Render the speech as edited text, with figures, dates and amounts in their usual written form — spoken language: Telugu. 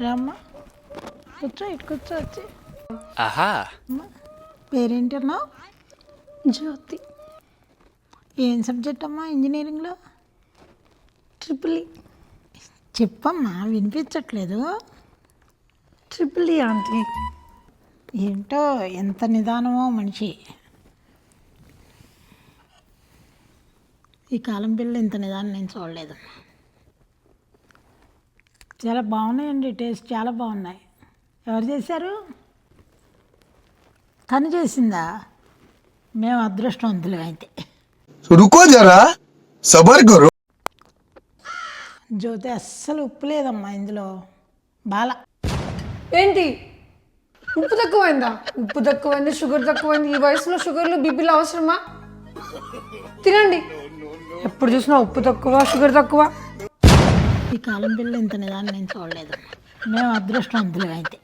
రామ్మా కూర్చో, ఇటు కూర్చో వచ్చి. ఆహా, పేరేంటన్నావు? జ్యోతి. ఏం సబ్జెక్ట్ అమ్మా ఇంజనీరింగ్లో? Triple E. చెప్పమ్మా, వినిపించట్లేదు. Triple E aunty. ఏంటో ఎంత నిదానమో మనిషి. ఈ కాలం పిల్లలు ఇంత నిదానం నేను చూడలేదు. చాలా బాగున్నాయండి, టేస్ట్ చాలా బాగున్నాయి. ఎవరు చేశారు? తను చేసిందా? మేము అదృష్టవంతులు అయితే. रुको जरा सबर करो. జ్యోతి అస్సలు ఉప్పు లేదమ్మా ఇందులో. బాల ఏంటి ఉప్పు తక్కువైందా? ఉప్పు తక్కువైంది, షుగర్ తక్కువైంది. ఈ వయసులో షుగర్లు బీపీలు అవసరమా? తినండి. ఎప్పుడు చూసినా ఉప్పు తక్కువ, షుగర్ తక్కువ. ఈ కాలం పిల్లలు ఇంత నిదానం నేను చూడలేదు. మేము అదృష్టవంతులు అయితే.